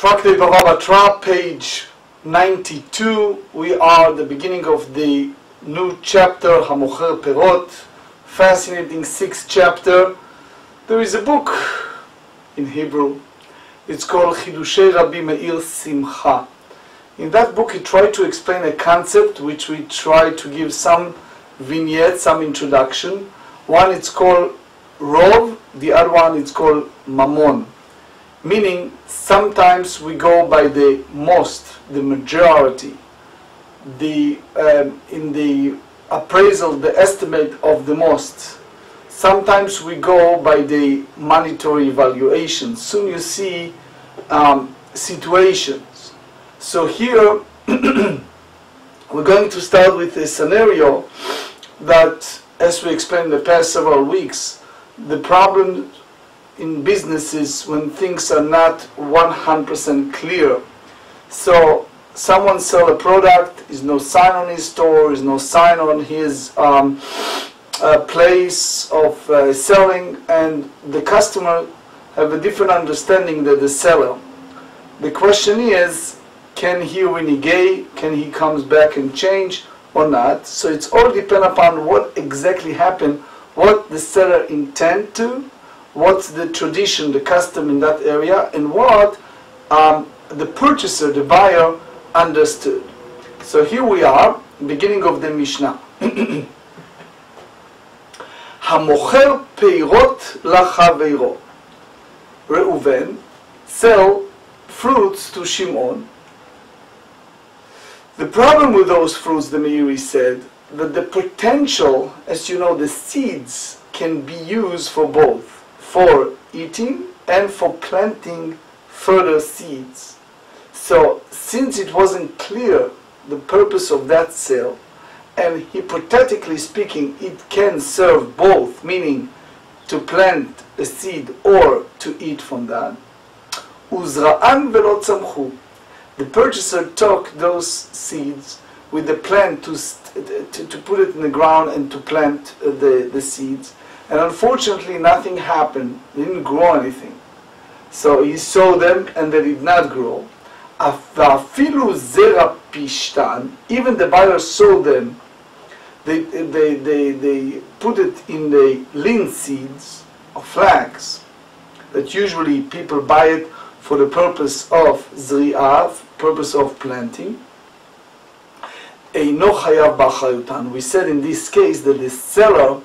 Tractate Bava Batra, page 92. We are at the beginning of the new chapter, Hamocher Perot. Fascinating 6th chapter. There is a book in Hebrew. It's called Chidushei Rabbi Meir Simcha. In that book he tried to explain a concept which we try to give some vignette, some introduction. One it's called Rov, the other one it's called Mammon. Meaning sometimes we go by the most, the majority, in the appraisal, the estimate of the most. Sometimes we go by the monetary valuation. Soon you see situations. So here we're going to start with a scenario that, as we explained in the past several weeks, the problem in businesses when things are not 100% clear. So someone sell a product, is no sign on his store, is no sign on his place of selling, and the customer have a different understanding than the seller. The question is, can he renegade? Can he comes back and change or not? So it's all depend upon what exactly happened, what the seller intend to, what's the tradition, the custom in that area, and what the purchaser, the buyer, understood. So here we are, beginning of the Mishnah. Hamocher peirot lachaveiro. Reuven sell fruits to Shimon. The problem with those fruits, the Meiri said, that the potential, as you know, the seeds can be used for both, for eating and for planting further seeds. So since it wasn't clear the purpose of that sale, and hypothetically speaking it can serve both, meaning to plant a seed or to eat from that, uzra'an velo tzamchu, the purchaser took those seeds with the plan to put it in the ground and to plant the seeds. And unfortunately nothing happened, they didn't grow anything. So he sowed them and they did not grow. Even the buyer sold them, they put it in the lean seeds of flax, that usually people buy it for the purpose of zri'ah, purpose of planting. We said in this case that the seller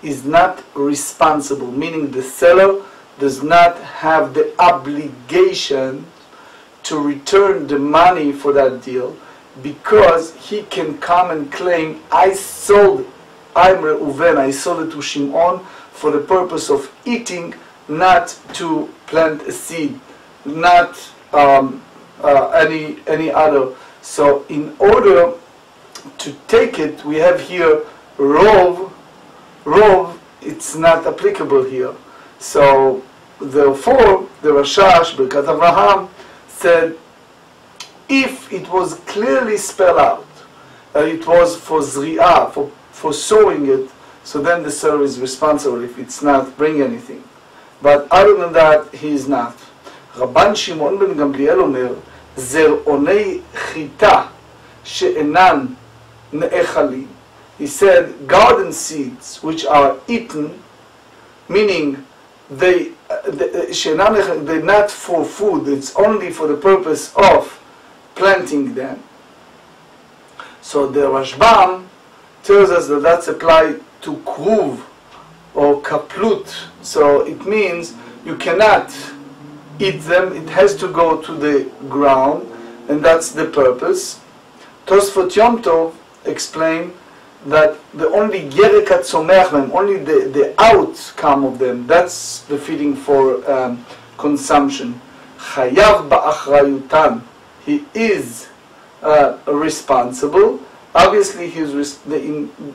is not responsible, meaning the seller does not have the obligation to return the money for that deal, because he can come and claim, I'm Reuven, I sold it to Shimon for the purpose of eating, not to plant a seed, not any other. So in order to take it, we have here Rov, it's not applicable here. So therefore the Rashash, Birkat Avraham, said if it was clearly spelled out that it was for zri'ah, for sowing it, so then the seller is responsible if it's not bringing anything. But other than that, he is not. Rabban Shimon ben Gamliel omer, zer'onei chita she'enan ne'echalin. He said garden seeds which are eaten, meaning they're not for food, it's only for the purpose of planting them. So the Rashbam tells us that that's applied to kruv or kaplut. So it means you cannot eat them, it has to go to the ground, and that's the purpose. Tosfot Yom Tov explained that the only gerekat tzomech, only the outcome of them, that's the feeding for consumption. Chayav ba'achrayutan, he is responsible. Obviously,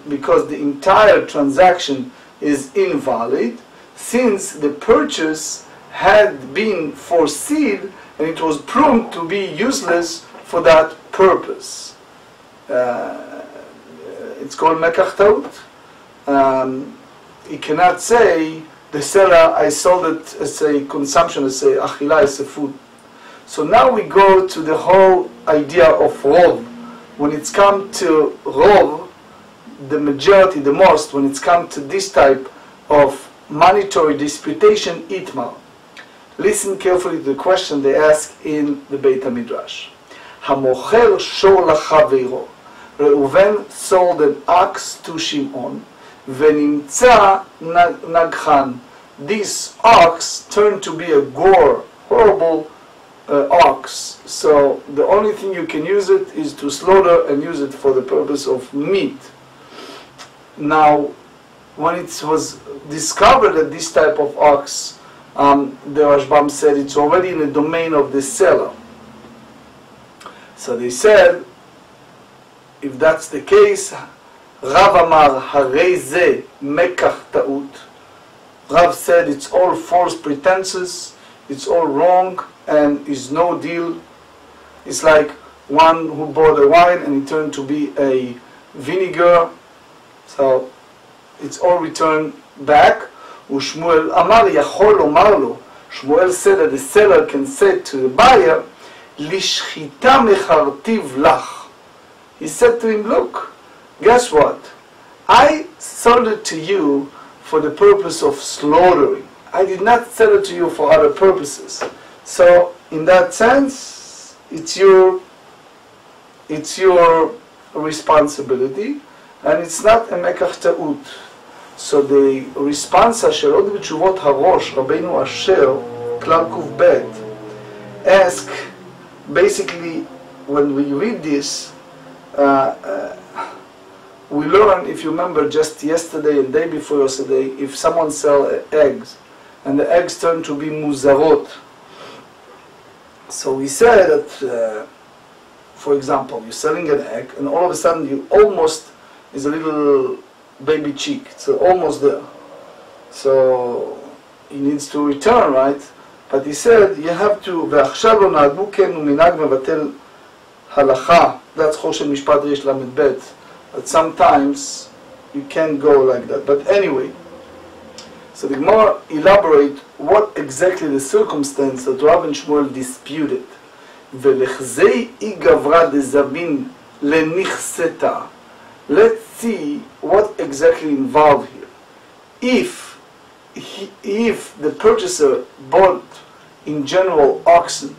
because the entire transaction is invalid, since the purchase had been for seed and it was proved to be useless for that purpose. It's called mekach taut. He cannot say, the seller, I sold it as a consumption, as a achila, as a food. So now we go to the whole idea of rov. When it's come to rov, the majority, the most, when it's come to this type of monetary disputation, itmar. Listen carefully to the question they ask in the Beit HaMidrash. Hamocher shor lachaveiro. Reuven sold an ox to Shimon, venimtza nagchan. This ox turned to be a gore, horrible ox. So the only thing you can use it is to slaughter and use it for the purpose of meat. Now, when it was discovered that this type of ox, the Rashbam said it's already in the domain of the seller. So they said, if that's the case, Rav Amar Harei Ze Mekach Ta'ut. Rav said it's all false pretenses, it's all wrong, and is no deal. It's like one who bought a wine and it turned to be a vinegar. So it's all returned back. Ushmuel Amar Yachol Omar Lo. Shmuel said that the seller can say to the buyer, Lishchita mechartiv lach. He said to him, look, guess what? I sold it to you for the purpose of slaughtering. I did not sell it to you for other purposes. So in that sense, it's your responsibility, and it's not a mekach ta'ut. So the responsa של עוד בתשובות הראש, רבינו אשר, כלל ק"ב, ask, basically, when we read this, we learn, if you remember just yesterday and day before yesterday, if someone sells eggs, and the eggs turn to be muzarot. So we said that, for example, you're selling an egg, and all of a sudden you almost is a little baby chick. It's almost there. So he needs to return, right? But he said you have to. ועכשיו לא נהגו כן ומנהג מבטל הלכה. That's חושן משפט ריש ל"ב. But sometimes you can't go like that. But anyway, so the Gemara elaborate what exactly the circumstance that Rav and Shmuel disputed. ולכזי אי גברא דזבין לנכסתה. Let's see what exactly involved here. If the purchaser bought in general oxen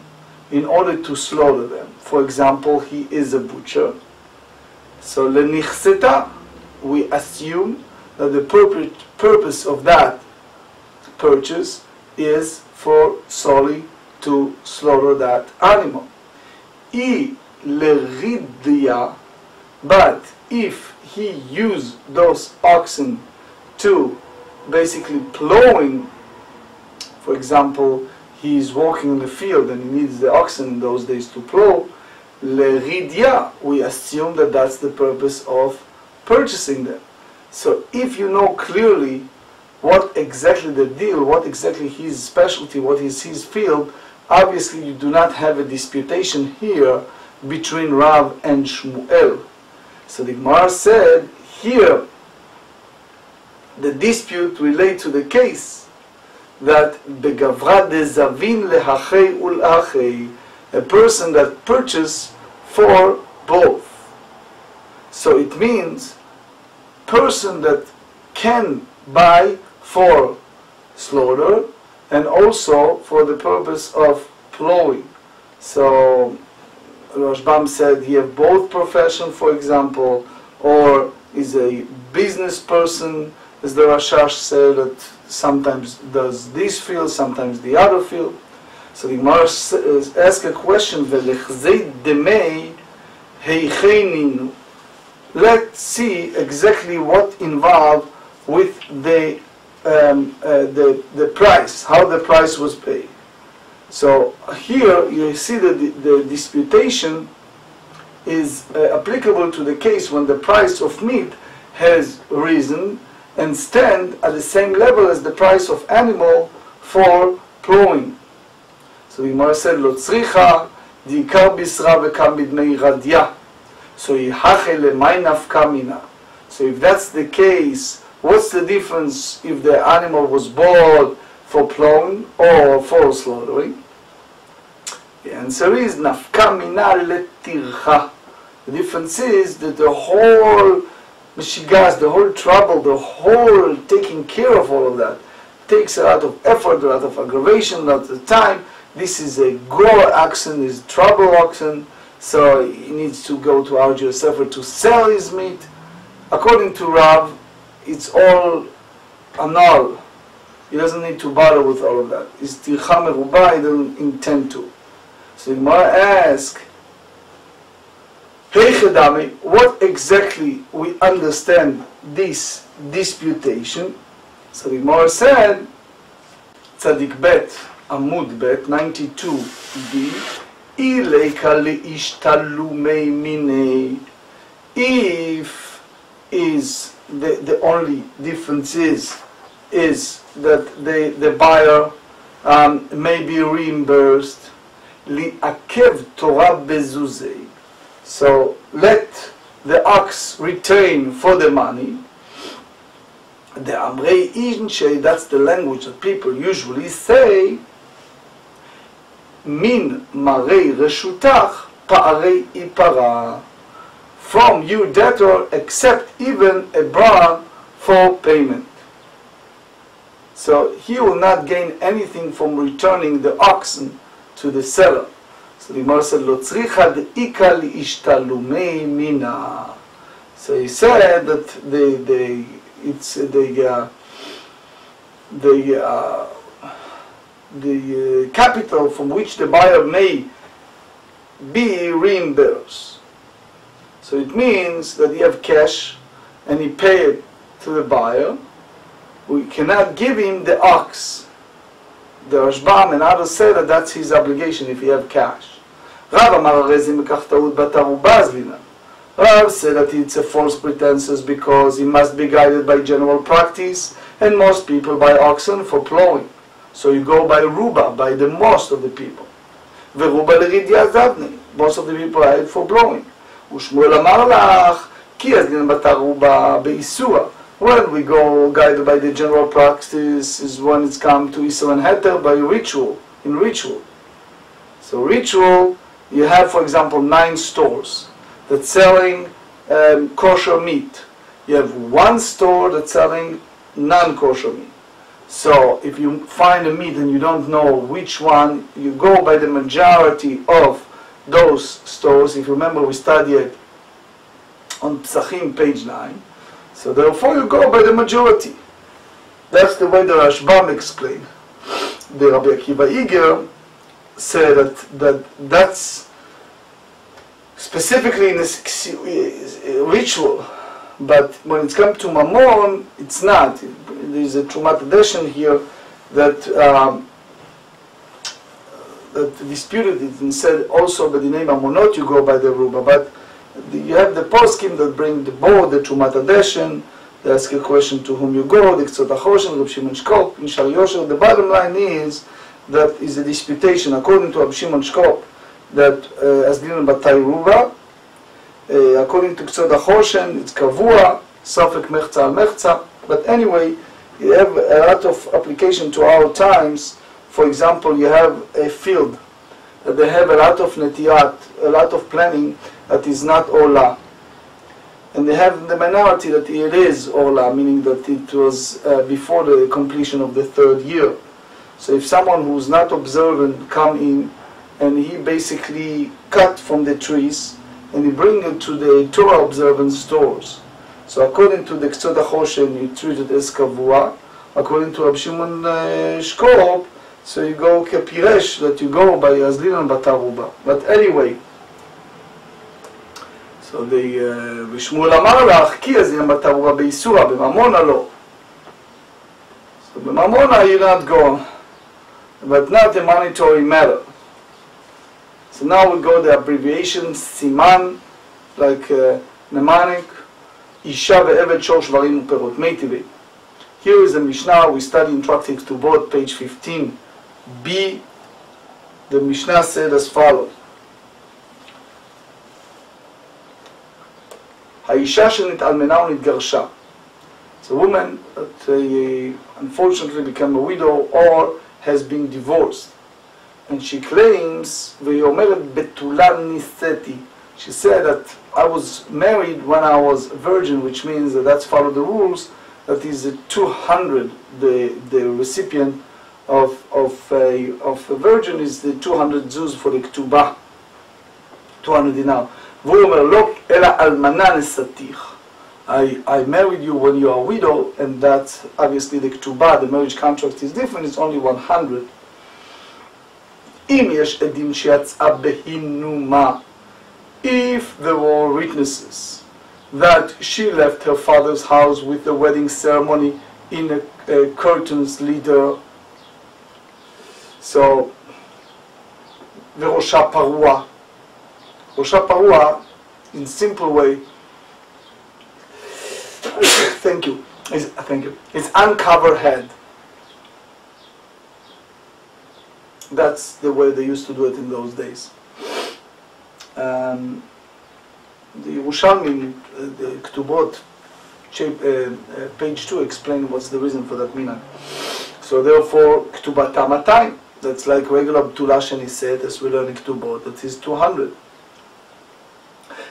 in order to slaughter them, for example, he is a butcher, so lenichseta, we assume that the purpose of that purchase is for solely to slaughter that animal. I leridia, but if he used those oxen to basically plowing, for example, he's walking in the field and he needs the oxen in those days to plow, leridia, we assume that that's the purpose of purchasing them. So if you know clearly what exactly the deal, what exactly his specialty, what is his field, obviously you do not have a disputation here between Rav and Shmuel. So the Gemara said here the dispute relates to the case that begavra de zavin lehachei ulachei, a person that purchased for both. So it means person that can buy for slaughter and also for the purpose of plowing. So Rashbam said he have both profession, for example, or is a business person, as the Rashash said, that sometimes does this field, sometimes the other field. So the Gemara asks a question, Velechzei demei heicheinu. Let's see exactly what involved with the price, how the price was paid. So here you see that the disputation is applicable to the case when the price of meat has risen and stand at the same level as the price of animal for plowing. So the Gemara said, Lo tzricha diikar bisra vekam bidmei radya. So yihache lemay nafka mina. So if that's the case, what's the difference if the animal was bought for plowing or for slaughtering? The answer is nafka mina letircha. The difference is that the whole mishigas, the whole trouble, the whole taking care of all of that takes a lot of effort, a lot of aggravation, a lot of time. This is a gore oxen, is trouble oxen, so he needs to go to arduous effort to sell his meat. According to Rav, it's all annulled. He doesn't need to bother with all of that. It's tircha meruba, he doesn't intend to. So the Gemara asks, Hey Chedami, what exactly we understand this disputation? So the Gemara said, Tzadik Bet, Amud Bet, 92b, Ileika leishtalumei minei. If is the only difference is that the buyer may be reimbursed, li'akev Torah bezuzei. So let the ox return for the money. The Amrei Inshe, that's the language that people usually say, Min marei reshutach pa'arei ipara. From you debtor, accept even a bond for payment. So he will not gain anything from returning the oxen to the seller. So the Gemara said, Lo tzricha de'ika li'ishtalumei mina. So he said that the capital from which the buyer may be reimbursed. So it means that you have cash and he paid it to the buyer. We cannot give him the ox. The Rashbam and others say that that's his obligation if he have cash. Rav said that it's a false pretenses because he must be guided by general practice and most people by oxen for plowing. So you go by ruba, by the most of the people. Most of the people are for plowing. When we go guided by the general practice is when it's come to Isra and Heter by ritual, in ritual. So ritual, you have for example 9 stores that's selling kosher meat. You have 1 store that's selling non-kosher meat. So if you find a meat and you don't know which one, you go by the majority of those stores. If you remember, we studied on Psachim, page 9. So therefore you go by the majority. That's the way the Rashbam explained. The Rabbi Akiva Iger said that's specifically in a ritual, but when it's come to Mammon, it's not. There is a Trumat addition here that disputed it and said also by the name Ammonot you go by the Ruba, but you have the poskim that bring the board, the Trumat addition. They ask a question to whom you go, the Ktsot HaChoshen, Reb Shimon Shkop, in Shar Yosher. The bottom line is that is a disputation according to Reb Shimon Shkop that as given by Ruba, according to Ktsot HaChoshen, it's Kavua, Safek Mechza al Mechza. But anyway, you have a lot of application to our times. For example, you have a field that they have a lot of netiyat, a lot of planning that is not Ola. And they have the minority that it is Ola, meaning that it was before the completion of the 3rd year. So if someone who's not observant come in and he basically cut from the trees and he bring it to the Torah observant stores. So according to the Ktsot HaChoshen, you treat it as Kavua. According to Reb Shimon Shkop, so you go kepiresh, that you go by Azlin and Bataruba. But anyway, so the Vishmuel Amar Lach, Ki Azlin and Bataruba Beisura, B'mamona lo. So B'mamona you not go, but not a monetary matter. So now we go the abbreviations, Siman, like mnemonic, Isha ve'eved shor shvarim uperot, Meitivei. Here is a Mishnah we study in Tractate Bava, page 15b. The Mishnah said as follows: Ha'isha shenit'almena u'nitgarsha. It's a woman that unfortunately became a widow or has been divorced. and she claims, והיא אומרת בתולה נישאתי. She said that I was married when I was a virgin, which means that that's follow the rules, that is 200, the recipient of a virgin is the 200 zuz for the k'tuba, 200 dinar. והוא אומר לא, אלא אלמנה נשאתיך. I married you when you are a widow, and that's obviously the k'tuba, the marriage contract is different, it's only 100. אם יש עדים שיצאה בהינומה, if there were witnesses that she left her father's house with the wedding ceremony in a curtains leader, so וראשה פרוע. ראשה פרוע, in simple way, thank you, it's uncovered head. That's the way they used to do it in those days. The Yerushalmi, the Ktubot, page 2, explain what's the reason for that minhag. So therefore, Ktubat Tamatayim, that's like regular B'tula Sheni said, as we learn in Ktubot, that is 200.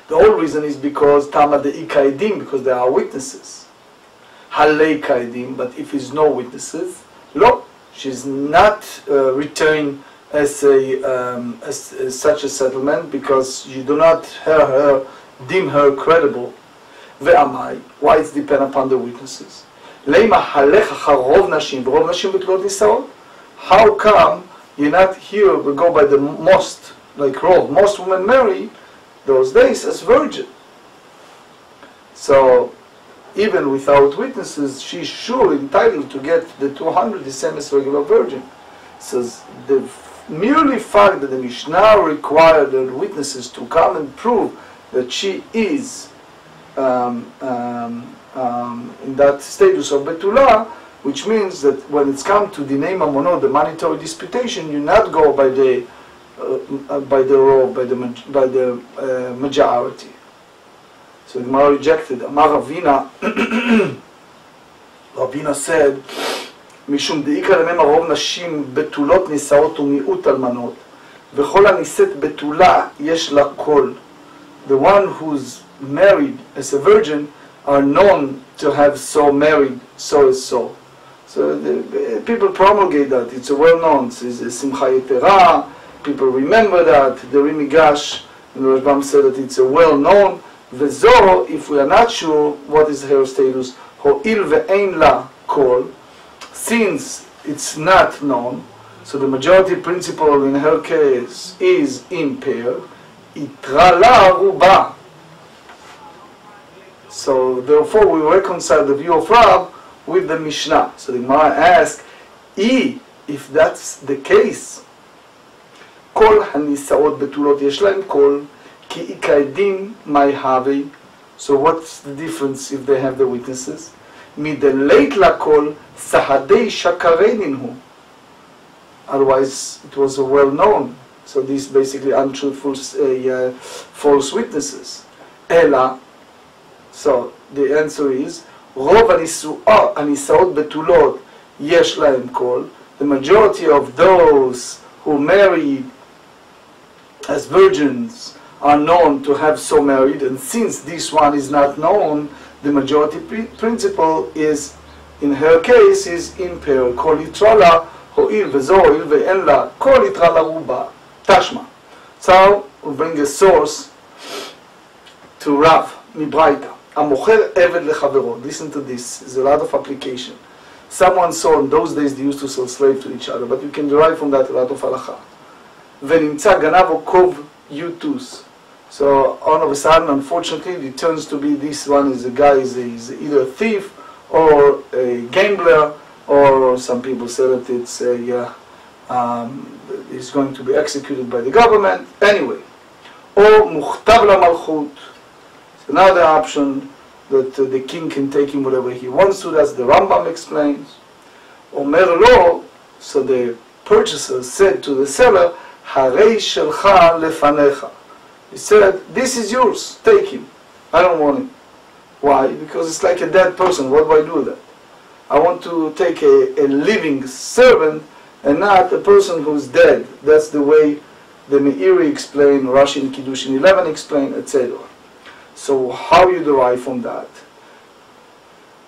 The whole reason is because Tama de Ikaidim, because there are witnesses. Halei Kaidim, but if there's no witnesses, lo, she's not returned as such a settlement, because you do not deem her credible. Ve'amai, why it's dependent upon the witnesses. Leima halech acharov nashim, v'rov nashim b'tlot nisaot. How come you're not here? We go by the most, like rov. Most women marry those days as virgin. So even without witnesses, she's sure entitled to get the 200, the same as regular virgin. So the merely fact that the Mishnah required the witnesses to come and prove that she is in that status of Betula, which means that when it's come to Dinei Mamonot, the monetary disputation, you not go by the majority. So the Gemara rejected. Amar Ravina, Ravina said, משום דאיקרא למימר רוב נשים בתולות נישאות ומיעוט אלמנות, וכל הנישאת בתולה יש לה קול. The one who's married as a virgin are known to have so married, so is so. So the people promulgate that. It's a well-known. It's a simcha yetera. People remember that. The Rimigash and Rashbam said that it's a well-known. Vezo, if we are not sure what is her status, ho'il ve'ein la kol, since it's not known, so the majority principle in her case is impaired, itra la ruba. So therefore we reconcile the view of Rab with the Mishnah. So the Gemara asks, if that's the case, כל הנישאות בתולות יש להם קול, כי עיקדים מאי הווי. So what's the difference if they have the witnesses? מדלית לקול סהדי שקרנין הוא. Otherwise it was well known. So these basically untruthful, false witnesses. אלא, so the answer is, רוב הנישאות בתולות יש להם קול. The majority of those who marry as virgins are known to have so married, and since this one is not known, the majority principle is, in her case, is impaired. Kol itrala ho'il vezo ho'il ve'en la kol itrala ruba tashma. So we bring a source to Rav Mibraita. Amocher eved lechavero. Listen to this. There's a lot of application. Someone saw in those days they used to sell slaves to each other, but you can derive from that a lot of halacha. ונמצא גנב או קוב יוטוס. So all of a sudden, unfortunately, it turns to be this one is a guy is either a thief or a gambler, or some people say that it's is going to be executed by the government. Anyway, or מוכתב למלכות. So now the option that the king can take him whatever he wants to. That's the Rambam explains. אומר לו, so the purchaser said to the seller, הרי שלך לפניך. He said, this is yours, take him. I don't want him. Why? Because it's like a dead person. What do I do with that? I want to take a living servant and not a person who's dead. That's the way the Meiri explain, Rashi in Kiddushin 11 explain, etc. So how you derive from that?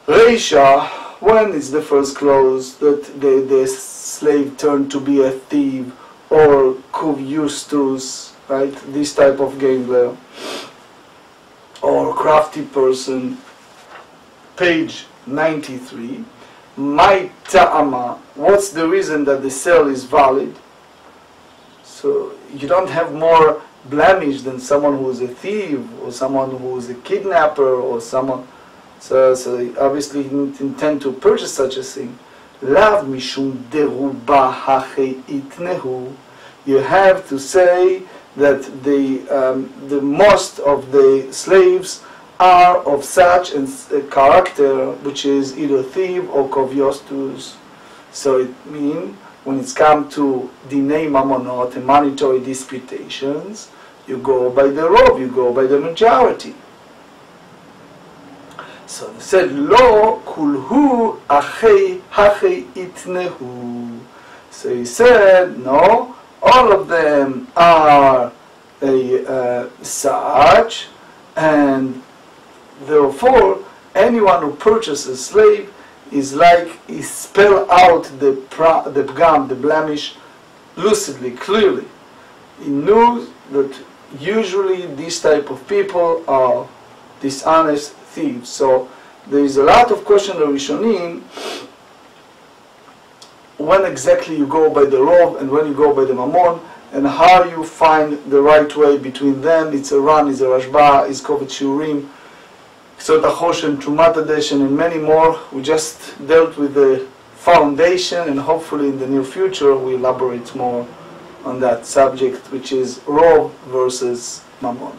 Reisha, when is the first clause that the slave turned to be a thief or kuv justus, right? This type of gambler or crafty person. Page 93. My ta'ama, what's the reason that the sale is valid? So you don't have more blemish than someone who is a thief or someone who is a kidnapper or someone. So obviously he didn't intend to purchase such a thing. Lav mishum deruba hache itnehu. You have to say that the most of the slaves are of such a character which is either thief or kovyostus. So it means when it's come to dinei mamonot and monetary disputations, you go by the rov, you go by the majority. So they said, Lo kulhu achei hachei itnehu. So he said, no, all of them are such, and therefore anyone who purchases a slave is like he spell out the pgam, the blemish, lucidly, clearly. He knew that usually these type of people are dishonest thieves. So there is a lot of question of Rishonim when exactly you go by the rov and when you go by the mammon, and how you find the right way between them. It's a Ran, it's a Rashbam, it's Kovet Shiurim, Sot HaChoshen, Trumat Adeshen, and many more. We just dealt with the foundation, and hopefully in the near future we elaborate more on that subject, which is rov versus mammon.